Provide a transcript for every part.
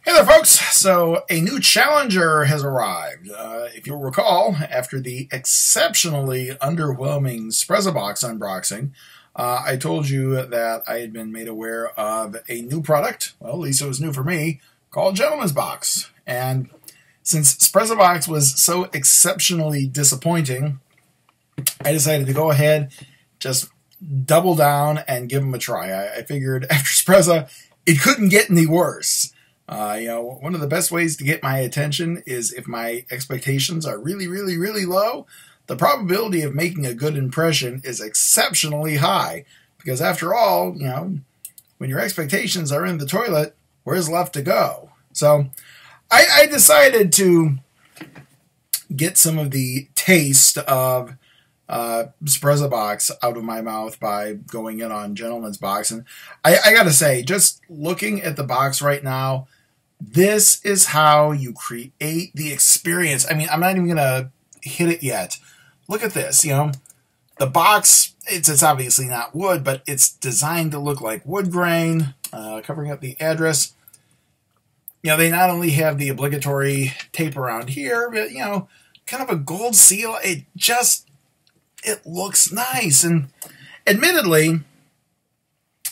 Hey there, folks. So, a new challenger has arrived. If you'll recall, after the exceptionally underwhelming Sprezzabox unboxing, I told you that I had been made aware of a new product, well, at least it was new for me, called Gentleman's Box. And since Sprezzabox was so exceptionally disappointing, I decided to go ahead, just double down and give them a try. I figured after Sprezza, it couldn't get any worse. One of the best ways to get my attention is if my expectations are really, really, really low, the probability of making a good impression is exceptionally high. Because after all, when your expectations are in the toilet, where's left to go? So I decided to get some of the taste of Sprezzabox out of my mouth by going in on Gentleman's Box. And I gotta say, just looking at the box right now, this is how you create the experience. I mean, I'm not even going to hit it yet. Look at this, The box, it's obviously not wood, but it's designed to look like wood grain, covering up the address. They not only have the obligatory tape around here, but, kind of a gold seal. It looks nice. And admittedly,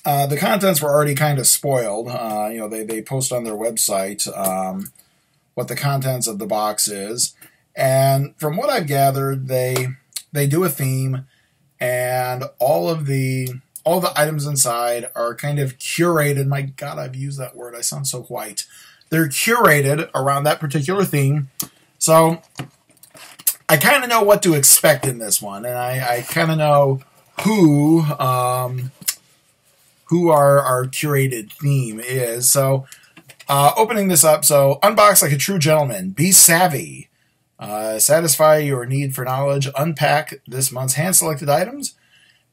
the contents were already kind of spoiled. They post on their website what the contents of the box is, and from what I've gathered, they do a theme, and all the items inside are kind of curated. My God, I've used that word. I sound so white. They're curated around that particular theme, so I kind of know what to expect in this one, and I kind of know who our curated theme is. So, opening this up, so unbox like a true gentleman. Be savvy. Satisfy your need for knowledge. Unpack this month's hand-selected items.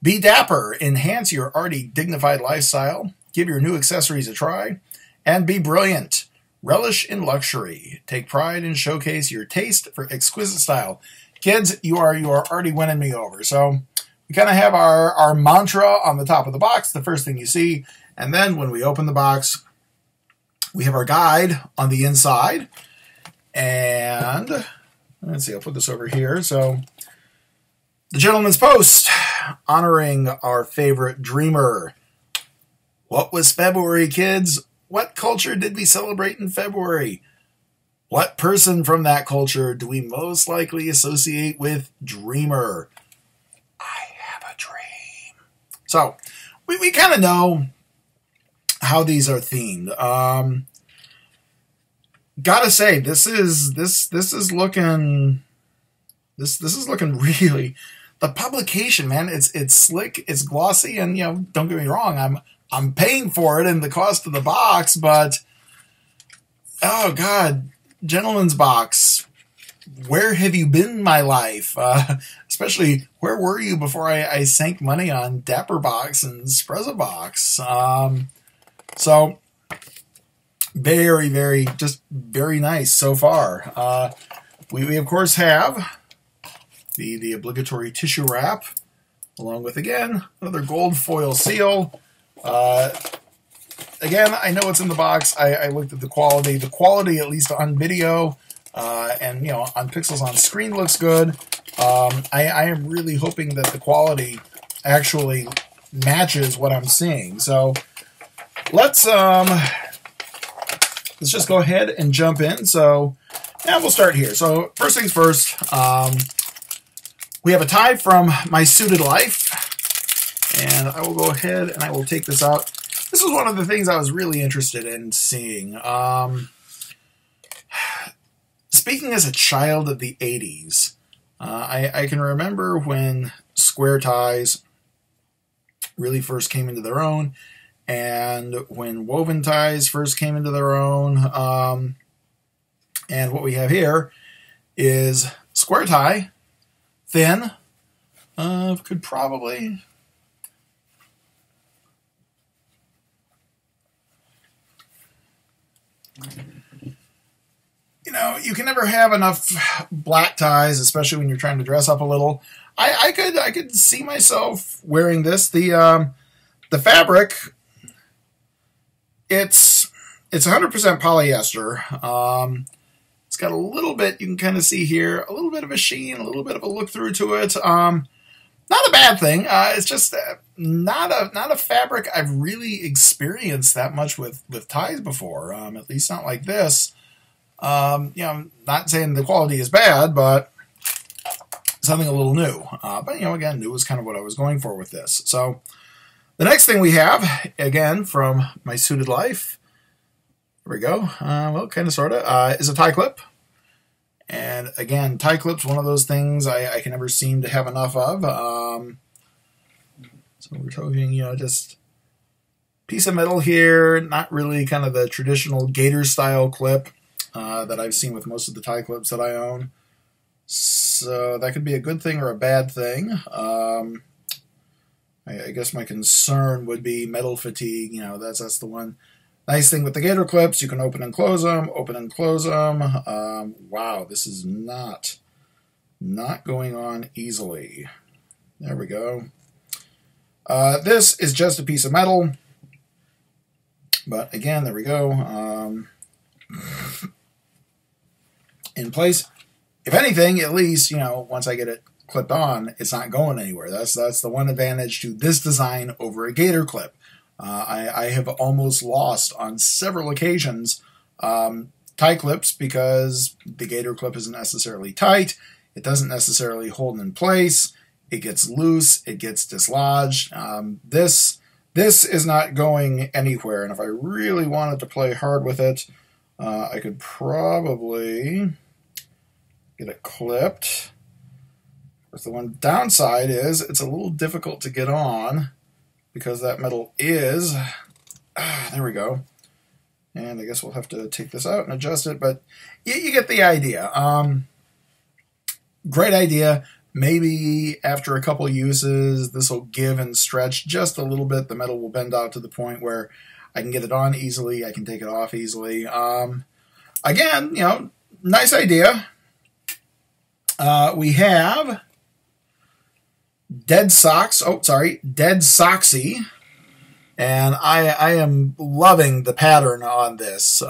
Be dapper. Enhance your already dignified lifestyle. Give your new accessories a try. And be brilliant. Relish in luxury. Take pride and showcase your taste for exquisite style. Kids, you are already winning me over. So, we kind of have our mantra on the top of the box, the first thing you see. And then when we open the box, we have our guide on the inside. And let's see, I'll put this over here. So the Gentleman's Post, honoring our favorite dreamer. What was February, kids? What culture did we celebrate in February? What person from that culture do we most likely associate with dreamer? So, we kind of know how these are themed. Gotta say, this is looking really, the publication, man, it's slick, it's glossy, and don't get me wrong, I'm paying for it in the cost of the box, but oh God, Gentleman's Box. Where have you been in my life? Especially, where were you before I sank money on Dapperbox and Sprezzabox? So, very, very, just very nice so far. We of course have the obligatory tissue wrap, along with, again, another gold foil seal. Again, I know it's in the box. I looked at the quality. The quality, at least on video, and on pixels on screen, looks good. I am really hoping that the quality actually matches what I'm seeing. So let's just go ahead and jump in. So now we'll start here. So first things first, we have a tie from My Suited Life, and I will go ahead and I will take this out. This is one of the things I was really interested in seeing. Speaking as a child of the 80s, I can remember when square ties really first came into their own, and when woven ties first came into their own. And what we have here is square tie, thin, could probably... You can never have enough black ties, especially when you're trying to dress up a little. I could see myself wearing this. The fabric, it's it's 100% polyester. It's got a little bit, you can kind of see here, a little bit of a sheen, a little bit of a look through to it. Not a bad thing. It's just not a fabric I've really experienced that much with ties before. At least not like this. You know, I'm not saying the quality is bad, but something a little new. But, you know, again, new is kind of what I was going for with this. So the next thing we have, again, from my suited life, here we go. Well, kind of, sort of, is a tie clip. And again, tie clips, one of those things I can never seem to have enough of. So we're talking, you know, just piece of metal here, not really kind of the traditional gator style clip that I've seen with most of the tie clips that I own. So that could be a good thing or a bad thing. I guess my concern would be metal fatigue. You know, that's the one nice thing with the gator clips. You can open and close them, open and close them. Wow, this is not going on easily. There we go. This is just a piece of metal. But again, there we go. In place. If anything, at least, you know, once I get it clipped on, it's not going anywhere. That's the one advantage to this design over a gator clip. I have almost lost on several occasions tie clips because the gator clip isn't necessarily tight. It doesn't necessarily hold in place. It gets loose. It gets dislodged. This is not going anywhere. And if I really wanted to play hard with it, I could probably get it clipped. The one downside is it's a little difficult to get on because that metal is, there we go. And I guess we'll have to take this out and adjust it, but you get the idea. Great idea. Maybe after a couple uses, this will give and stretch just a little bit. The metal will bend out to the point where I can get it on easily. I can take it off easily. Again, you know, nice idea. We have Dead Soxy, and I am loving the pattern on this.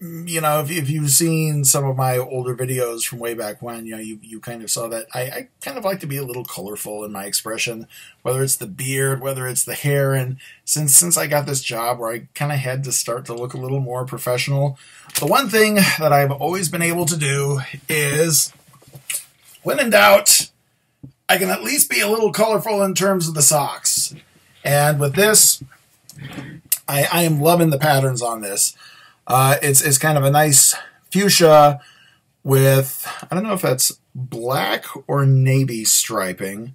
You know, if you've seen some of my older videos from way back when, you know, you kind of saw that I kind of like to be a little colorful in my expression, whether it's the beard, whether it's the hair, and since I got this job where I kind of had to start to look a little more professional, the one thing that I've always been able to do is, when in doubt, I can at least be a little colorful in terms of the socks. And with this, I am loving the patterns on this. It's kind of a nice fuchsia with, I don't know if that's black or navy striping.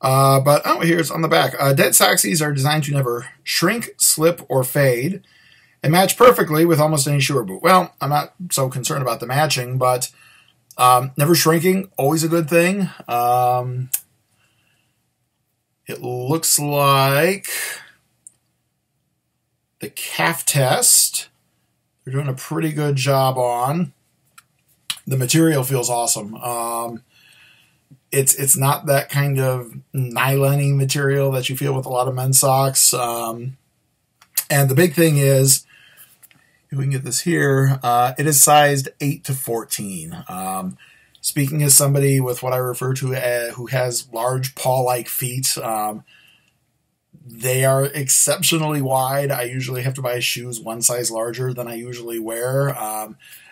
But, oh, here's on the back. Dead Soxies are designed to never shrink, slip, or fade, and match perfectly with almost any shoe or boot. Well, I'm not so concerned about the matching, but never shrinking, always a good thing. It looks like the calf test they're doing a pretty good job on. The material feels awesome. It's not that kind of nylon-y material that you feel with a lot of men's socks. And the big thing is, if we can get this here, it is sized 8 to 14. Speaking as somebody with what I refer to as who has large paw-like feet, they are exceptionally wide. I usually have to buy shoes one size larger than I usually wear.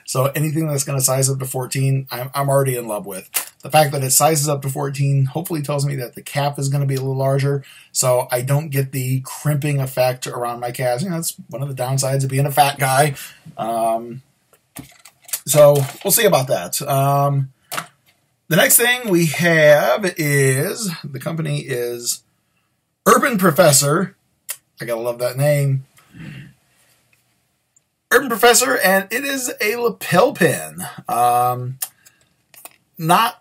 So anything that's going to size up to 14, I'm already in love with. The fact that it sizes up to 14 hopefully tells me that the calf is going to be a little larger, so I don't get the crimping effect around my calves. You know, that's one of the downsides of being a fat guy. So we'll see about that. The next thing we have is, the company is Urban Professor. I gotta love that name. Urban Professor, and it is a lapel pin. Not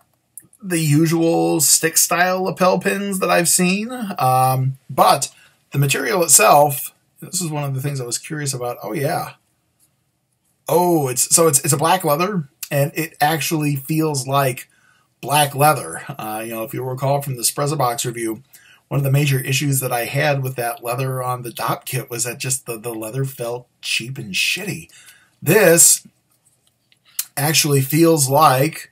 the usual stick-style lapel pins that I've seen, but the material itself, this is one of the things I was curious about. Oh, yeah. Oh, it's a black leather, and it actually feels like black leather. You know, if you recall from the Sprezzabox review, one of the major issues that I had with that leather on the Dop kit was that just the leather felt cheap and shitty. This actually feels like,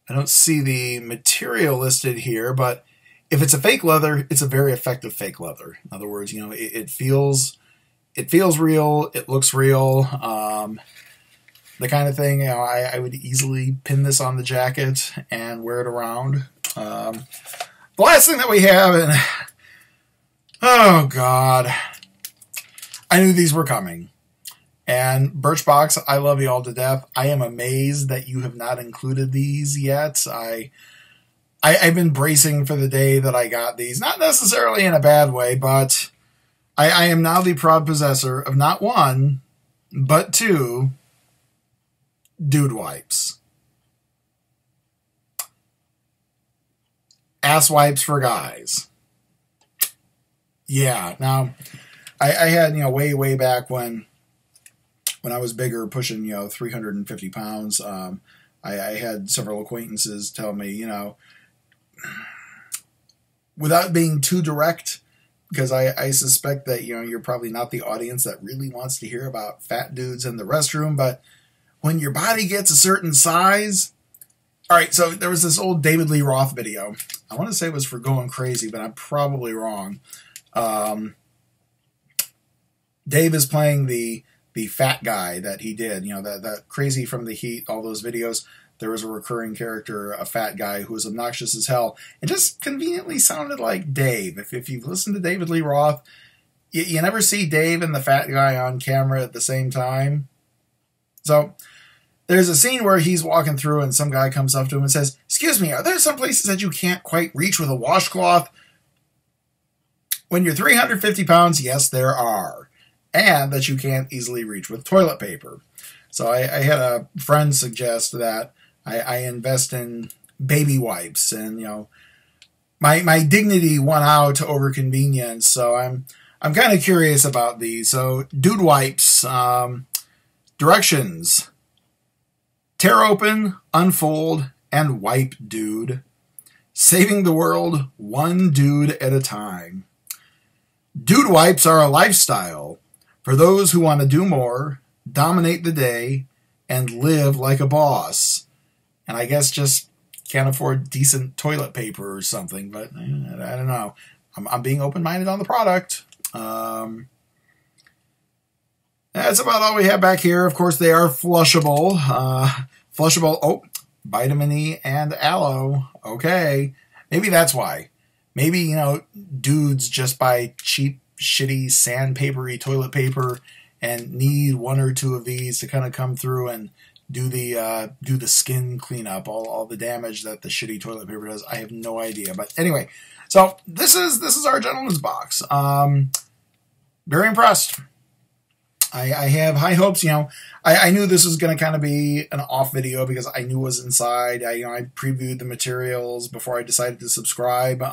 I don't see the material listed here, but if it's a fake leather, it's a very effective fake leather. In other words, you know, it feels real, it looks real. The kind of thing, you know, I would easily pin this on the jacket and wear it around. The last thing that we have, and oh God, I knew these were coming. And Birchbox, I love you all to death. I am amazed that you have not included these yet. I've been bracing for the day that I got these. Not necessarily in a bad way, but I am now the proud possessor of not one, but two dude wipes. Ass wipes for guys. Yeah, now, I had, you know, way back when I was bigger, pushing, you know, 350 pounds, I had several acquaintances tell me, you know, without being too direct, because I suspect that, you know, you're probably not the audience that really wants to hear about fat dudes in the restroom, but when your body gets a certain size... All right, so there was this old David Lee Roth video. I want to say it was for Going Crazy, but I'm probably wrong. Dave is playing the fat guy that he did, you know, that Crazy from the Heat, all those videos. There was a recurring character, a fat guy who was obnoxious as hell, and just conveniently sounded like Dave. If you've listened to David Lee Roth, you never see Dave and the fat guy on camera at the same time. So there's a scene where he's walking through and some guy comes up to him and says, "Excuse me, are there some places that you can't quite reach with a washcloth?" When you're 350 pounds, yes, there are. And that you can't easily reach with toilet paper. So I had a friend suggest that I invest in baby wipes, and, you know, my dignity won out over convenience. So I'm kind of curious about these. So dude wipes, directions: tear open, unfold, and wipe dude. Saving the world one dude at a time. Dude wipes are a lifestyle for those who want to do more, dominate the day, and live like a boss. And I guess just can't afford decent toilet paper or something, but I don't know. I'm being open-minded on the product. That's about all we have back here. Of course, they are flushable. Flushable, oh, vitamin E and aloe. Okay, maybe that's why. Maybe, you know, dudes just buy cheap, shitty, sandpapery toilet paper and need one or two of these to kind of come through and do the skin cleanup, all the damage that the shitty toilet paper does. I have no idea. But anyway, so this is our gentleman's box. Very impressed. I have high hopes. You know, I knew this was going to kind of be an off video because I knew it was inside. I previewed the materials before I decided to subscribe.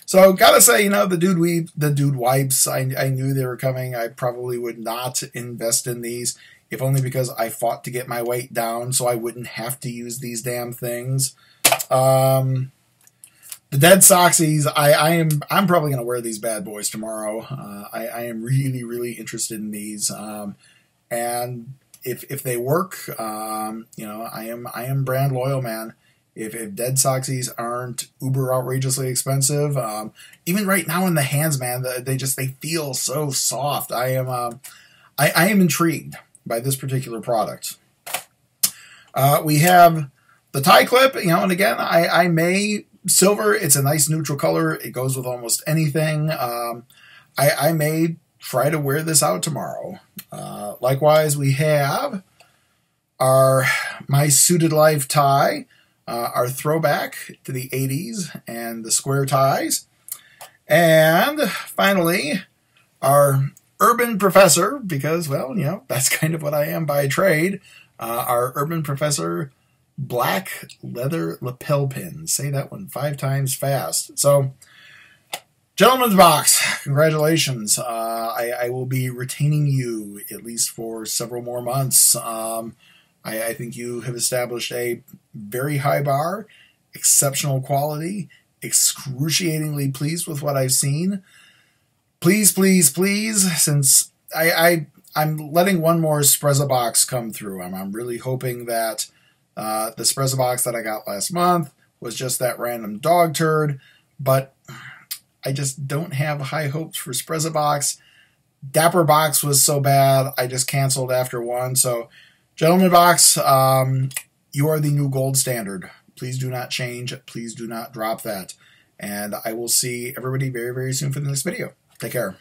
So gotta say, you know, the dude wipes, I knew they were coming. I probably would not invest in these, if only because I fought to get my weight down so I wouldn't have to use these damn things. The Dead Soxies, I'm probably gonna wear these bad boys tomorrow. I am really interested in these, and if they work, you know, I am brand loyal, man. If Dead Soxies aren't uber outrageously expensive, even right now in the hands, man, they feel so soft. I am intrigued by this particular product. We have the tie clip, you know, and again, I may silver. It's a nice neutral color. It goes with almost anything. I may try to wear this out tomorrow. Likewise, we have my Suited Life tie. Our throwback to the 80s and the square ties. And finally, our Urban Professor, because, well, you know, that's kind of what I am by trade. Our Urban Professor black leather lapel pin. Say that one 5 times fast. So, gentleman's box, congratulations. I will be retaining you at least for several more months. I think you have established a very high bar, exceptional quality, excruciatingly pleased with what I've seen. Please, please, please, since I'm letting one more Sprezzabox come through. I'm really hoping that the Sprezzabox that I got last month was just that random dog turd, but I just don't have high hopes for Sprezzabox. Dapper Box was so bad, I just canceled after one. So, Gentleman Box, you are the new gold standard. Please do not change. Please do not drop that. And I will see everybody very, very soon for the next video. Take care.